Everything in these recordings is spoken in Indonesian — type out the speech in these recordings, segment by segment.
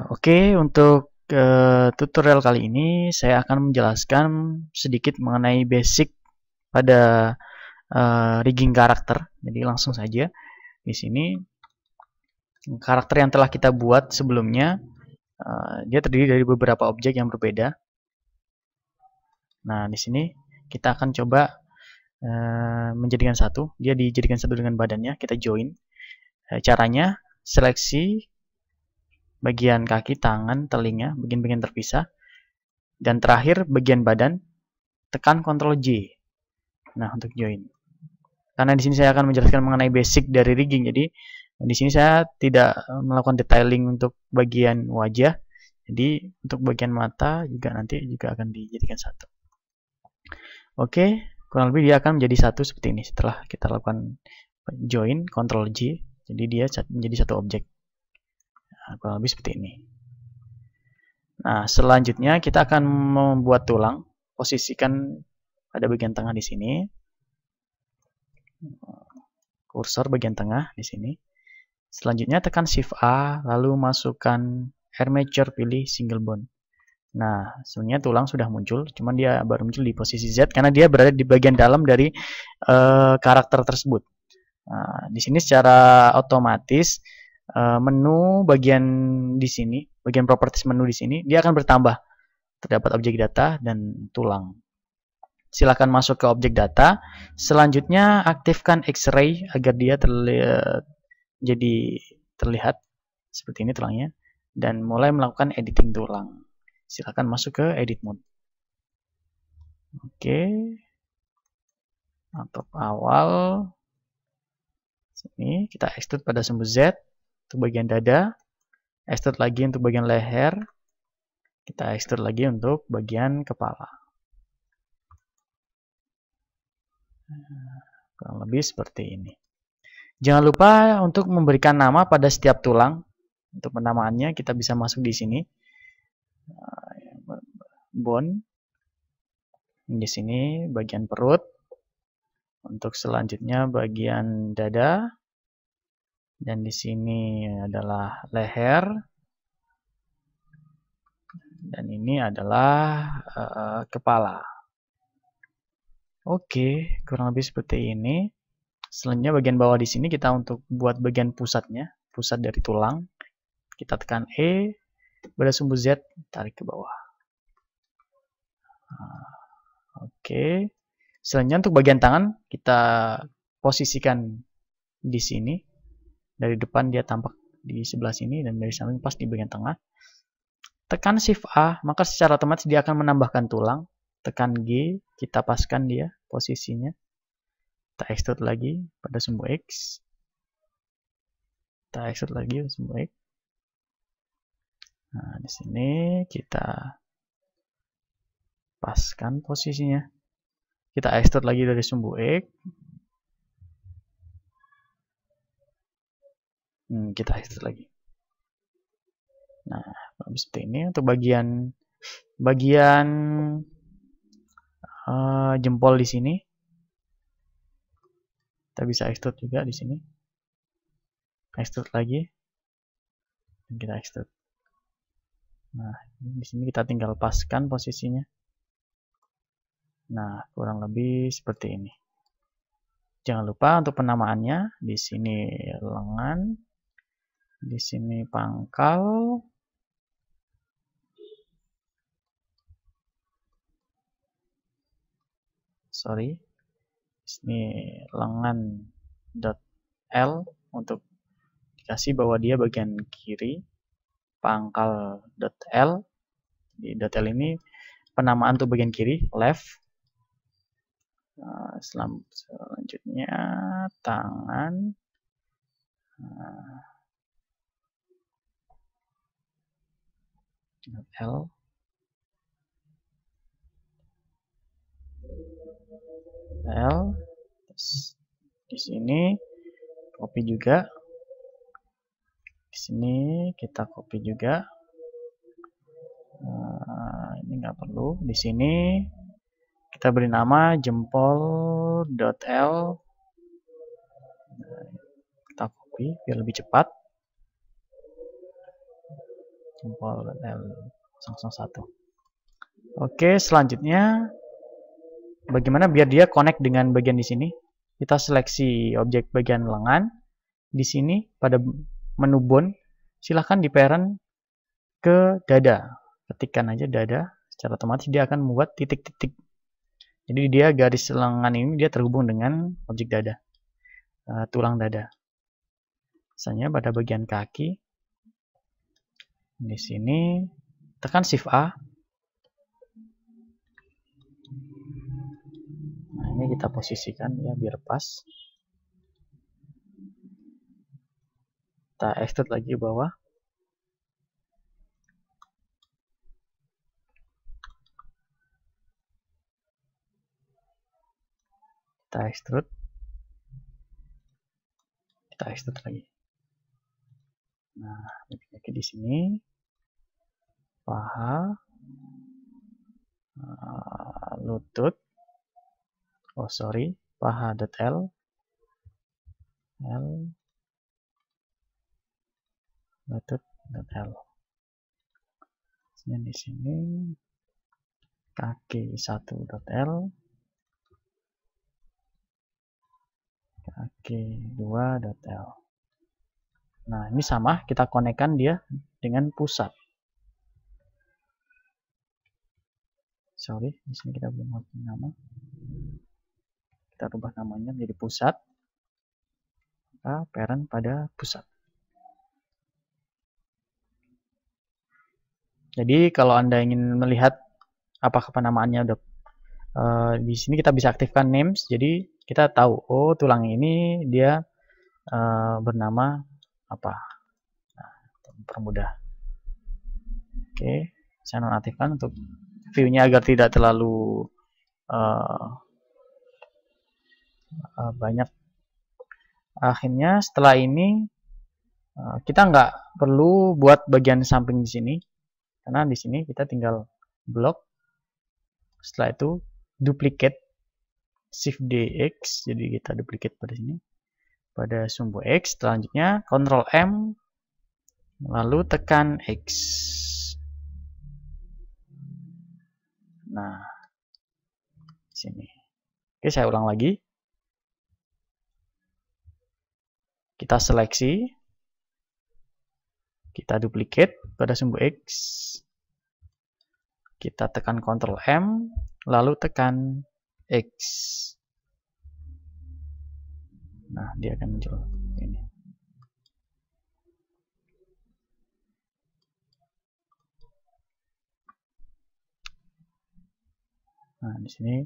Oke, untuk tutorial kali ini saya akan menjelaskan sedikit mengenai basic pada rigging karakter. Jadi langsung saja di sini karakter yang telah kita buat sebelumnya dia terdiri dari beberapa objek yang berbeda. Nah, di sini kita akan coba menjadikan satu. Dia dijadikan satu dengan badannya. Kita join. Caranya seleksi bagian kaki, tangan, telinga, bagian-bagian terpisah. Dan terakhir bagian badan, tekan Ctrl J. Nah, untuk join. Karena di sini saya akan menjelaskan mengenai basic dari rigging. Jadi di sini saya tidak melakukan detailing untuk bagian wajah. Jadi untuk bagian mata juga nanti juga akan dijadikan satu. Oke, kurang lebih dia akan menjadi satu seperti ini setelah kita lakukan join Ctrl J. Jadi dia menjadi satu objek. Nah, kurang lebih seperti ini. Nah, selanjutnya kita akan membuat tulang. Posisikan pada bagian tengah di sini. Kursor bagian tengah di sini. Selanjutnya tekan Shift A, lalu masukkan armature, pilih single bone. Nah, sebenarnya tulang sudah muncul, cuman dia baru muncul di posisi Z karena dia berada di bagian dalam dari karakter tersebut. Nah, di sini secara otomatis menu bagian di sini, bagian properties menu di sini, dia akan bertambah. Terdapat objek data dan tulang. Silakan masuk ke objek data. Selanjutnya aktifkan X-ray agar dia jadi terlihat seperti ini tulangnya. Dan mulai melakukan editing tulang. Silakan masuk ke edit mode. Oke. Untuk awal. Sini kita extrude pada sumbu Z. Untuk bagian dada. Extrude lagi untuk bagian leher. Kita extrude lagi untuk bagian kepala. Kurang lebih seperti ini. Jangan lupa untuk memberikan nama pada setiap tulang. Untuk penamaannya kita bisa masuk di sini. Bone. Di sini bagian perut. Untuk selanjutnya bagian dada. Dan di sini adalah leher. Dan ini adalah kepala. Oke, kurang lebih seperti ini. Selanjutnya bagian bawah di sini kita untuk buat bagian pusatnya, pusat dari tulang. Kita tekan E, pada sumbu Z, tarik ke bawah. Oke. Selanjutnya untuk bagian tangan kita posisikan di sini. Dari depan dia tampak di sebelah sini dan dari samping pas di bagian tengah. Tekan Shift A, maka secara otomatis dia akan menambahkan tulang. Tekan G, kita paskan dia posisinya. Kita extrude lagi pada sumbu X. Kita extrude lagi pada sumbu X. Nah, di sini kita paskan posisinya. Kita extrude lagi dari sumbu X. Kita extrude lagi. Nah, seperti ini untuk bagian jempol di sini. Kita bisa extrude juga di sini. Extrude lagi. Dan kita extrude. Nah, di sini kita tinggal paskan posisinya. Nah, kurang lebih seperti ini. Jangan lupa untuk penamaannya. Di sini lengan. Di sini pangkal. Sorry. Di sini lengan .l untuk dikasih bahwa dia bagian kiri. Pangkal .l. Di .l ini penamaan untuk bagian kiri, left. Selanjutnya tangan. L. L. Di sini copy juga. Di sini kita copy juga. Ini nggak perlu. Di sini kita beri nama jempol.l. Kita copy biar lebih cepat. simple.l001. Oke, selanjutnya bagaimana biar dia connect dengan bagian di sini? Kita seleksi objek bagian lengan. Di sini pada menu bone, silahkan di parent ke dada. Ketikkan aja dada, secara otomatis dia akan membuat titik-titik. Jadi dia garis lengan ini dia terhubung dengan objek dada, tulang dada. Misalnya pada bagian kaki, di sini tekan Shift A. Nah, ini kita posisikan ya biar pas. Kita extrude lagi ke bawah. Kita extrude lagi. Nah, kaki di sini, paha, lutut, paha.l, lutut.l. Di sini kaki 1.l, kaki 2.l. Nah, ini sama, kita konekkan dia dengan pusat. Sorry, di sini kita belum ganti nama. Kita rubah namanya menjadi pusat. Maka parent pada pusat. Jadi kalau Anda ingin melihat apakah penamaannya udah di sini kita bisa aktifkan names. Jadi kita tahu, oh tulang ini dia bernama apa. Nah, permudah. Oke, saya nonaktifkan untuk view-nya agar tidak terlalu banyak. Akhirnya setelah ini kita nggak perlu buat bagian samping di sini, karena di sini kita tinggal blok. Setelah itu duplicate, Shift DX, jadi kita duplicate pada sini, pada sumbu X. Selanjutnya Ctrl M, lalu tekan X. Nah, sini. Oke, saya ulang lagi. Kita seleksi, kita duplicate pada sumbu X, kita tekan Ctrl M, lalu tekan X. Nah, dia akan muncul ini. Nah, di sini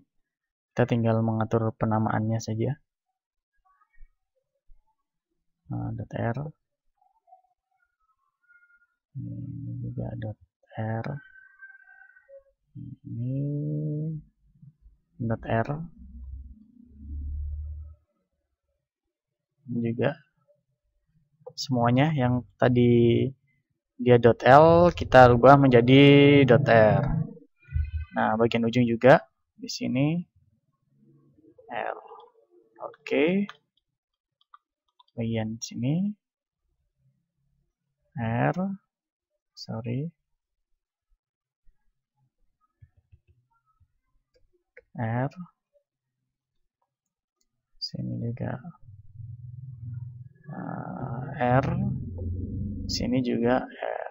kita tinggal mengatur penamaannya saja. .r, ini juga .r, ini .r, ini juga semuanya yang tadi dia .l kita rubah menjadi .r. Nah, bagian ujung juga di sini r. Oke. Bagian sini r, r, sini juga r, sini juga r.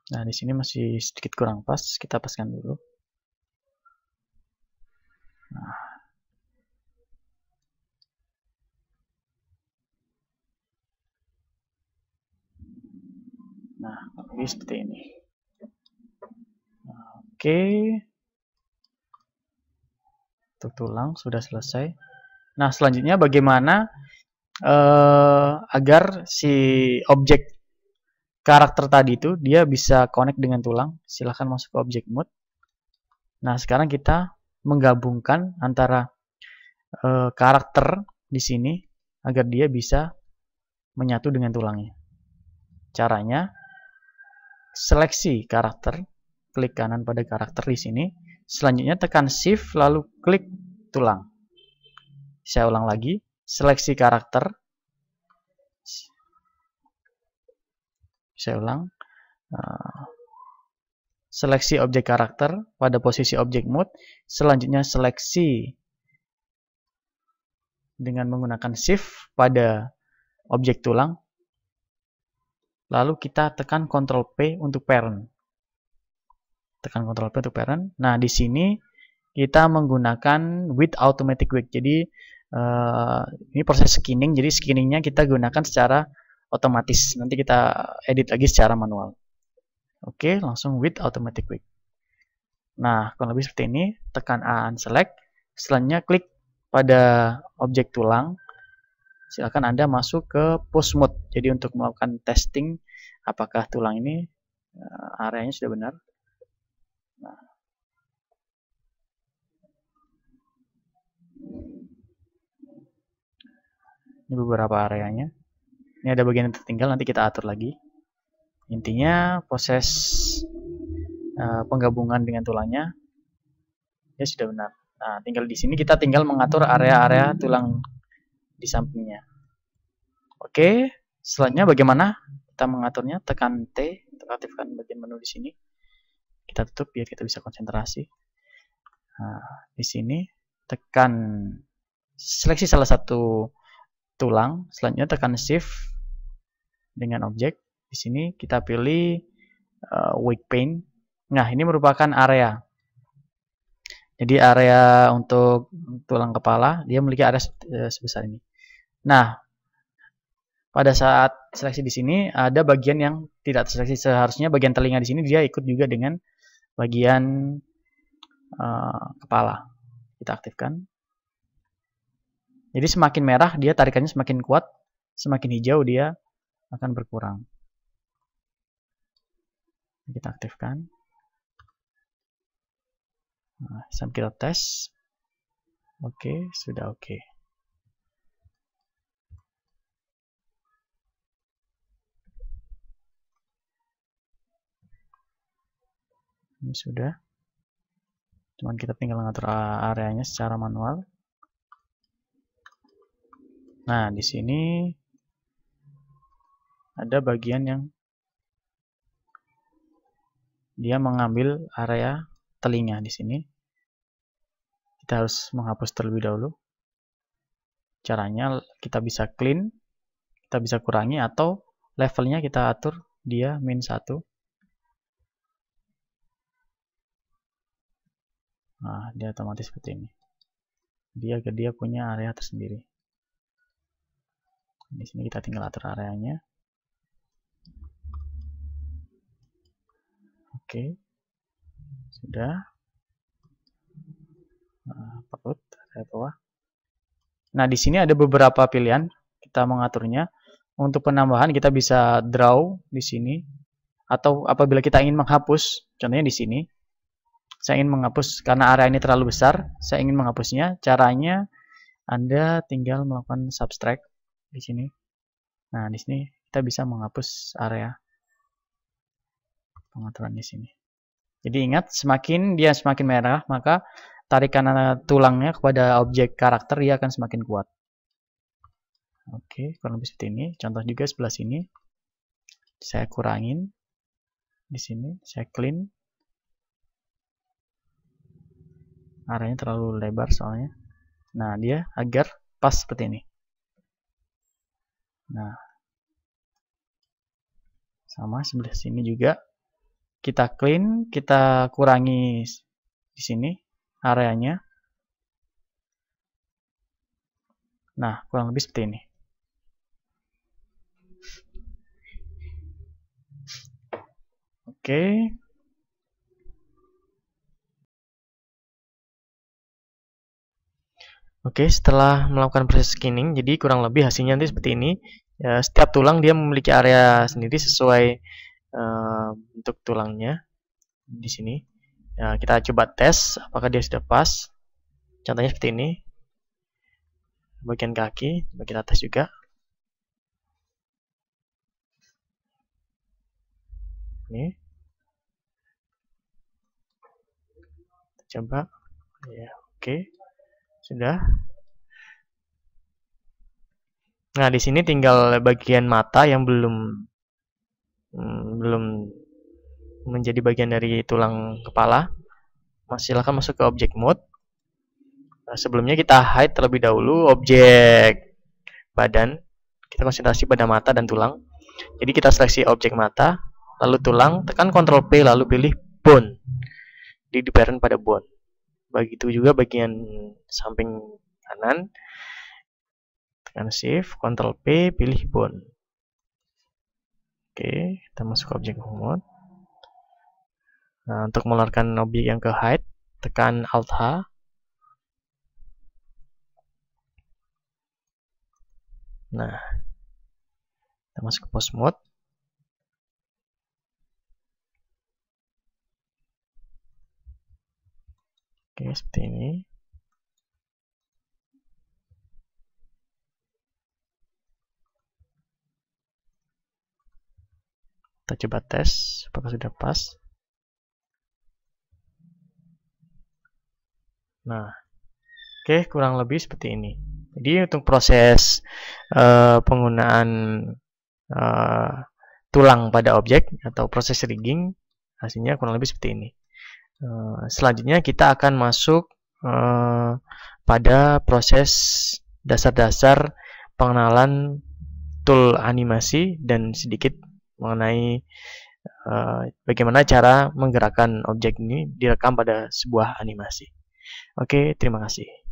Nah, di sini masih sedikit kurang pas, kita paskan dulu. Nah, ini seperti ini. Oke. Untuk tulang sudah selesai. Nah, selanjutnya bagaimana agar si objek karakter tadi itu dia bisa connect dengan tulang. Silahkan masuk ke object mode. Nah, sekarang kita menggabungkan antara karakter di sini agar dia bisa menyatu dengan tulangnya. Caranya, seleksi karakter, klik kanan pada karakter di sini, Selanjutnya tekan Shift lalu klik tulang. Saya ulang lagi, seleksi karakter. Saya ulang. Seleksi objek karakter pada posisi objek mode. Selanjutnya seleksi dengan menggunakan Shift pada objek tulang. Lalu kita tekan Ctrl P untuk parent. Tekan Ctrl P untuk parent. Nah, di sini kita menggunakan with automatic wake. Jadi ini proses skinning. Jadi skinningnya kita gunakan secara otomatis. Nanti kita edit lagi secara manual. Oke, langsung with automatic wake. Nah, kurang lebih seperti ini. Tekan A unselect. Selanjutnya klik pada objek tulang. Silakan Anda masuk ke post mode. Jadi untuk melakukan testing apakah tulang ini areanya sudah benar. Nah, ini beberapa areanya. Ini ada bagian yang tertinggal, nanti kita atur lagi. Intinya proses penggabungan dengan tulangnya ya sudah benar. Nah, tinggal di sini kita tinggal mengatur area-area tulang di sampingnya. Oke, selanjutnya bagaimana kita mengaturnya? Tekan T untuk aktifkan bagian menu di sini. Kita tutup biar kita bisa konsentrasi. Nah, di sini tekan seleksi salah satu tulang, selanjutnya tekan Shift dengan objek. Di sini kita pilih wake pane. Nah, ini merupakan area. Jadi area untuk tulang kepala, dia memiliki area sebesar ini. Nah, pada saat seleksi di sini ada bagian yang tidak terseleksi. Seharusnya bagian telinga di sini dia ikut juga dengan bagian kepala. Kita aktifkan. Jadi semakin merah dia tarikannya semakin kuat, semakin hijau dia akan berkurang. Kita aktifkan. Nah, sambil kita tes. Oke, sudah oke. Ini sudah. Cuman kita tinggal ngatur areanya secara manual. Nah, di sini ada bagian yang dia mengambil area telinga di sini. Kita harus menghapus terlebih dahulu. Caranya kita bisa clean, kita bisa kurangi atau levelnya kita atur dia min 1. Nah, dia otomatis seperti ini. Dia punya area tersendiri. Di sini kita tinggal atur areanya. Oke. Sudah. Nah, perut, area bawah. Nah, di sini ada beberapa pilihan kita mengaturnya. Untuk penambahan kita bisa draw di sini atau apabila kita ingin menghapus, contohnya di sini. Saya ingin menghapus karena area ini terlalu besar, saya ingin menghapusnya. Caranya Anda tinggal melakukan subtract di sini. Nah, di sini kita bisa menghapus area pengaturan di sini. Jadi ingat, semakin dia semakin merah, maka tarikan tulangnya kepada objek karakter dia akan semakin kuat. Oke, kurang lebih seperti ini. Contoh juga sebelah sini. Saya kurangin. Di sini saya clean. Areanya terlalu lebar soalnya. Nah, dia agar pas seperti ini. Nah, sama sebelah sini juga. Kita clean, kita kurangi di sini areanya. Nah, kurang lebih seperti ini. Oke. Oke, setelah melakukan proses skinning, jadi kurang lebih hasilnya nanti seperti ini. Ya, setiap tulang dia memiliki area sendiri sesuai bentuk tulangnya di sini. Ya, kita coba tes apakah dia sudah pas. Contohnya seperti ini. Bagian kaki, coba kita tes juga. Ini. coba. Ya, oke. Sudah. Nah, di sini tinggal bagian mata yang belum menjadi bagian dari tulang kepala. Silahkan masuk ke object mode. Nah, sebelumnya kita hide terlebih dahulu objek badan. Kita konsentrasi pada mata dan tulang. Jadi kita seleksi objek mata, lalu tulang, tekan Ctrl P, lalu pilih bone. Di parent pada bone. Begitu juga bagian samping kanan. Tekan Shift, Ctrl P, pilih bone. Oke, kita masuk ke objek mode. Nah, untuk mengeluarkan objek yang ke hide, tekan Alt H. Nah, kita masuk ke pose mode. Oke, seperti ini. Kita coba tes apakah sudah pas. Nah, oke, kurang lebih seperti ini. Jadi untuk proses penggunaan tulang pada objek atau proses rigging, hasilnya kurang lebih seperti ini. Selanjutnya kita akan masuk pada proses dasar-dasar pengenalan tool animasi dan sedikit mengenai bagaimana cara menggerakkan objek ini direkam pada sebuah animasi. Oke, terima kasih.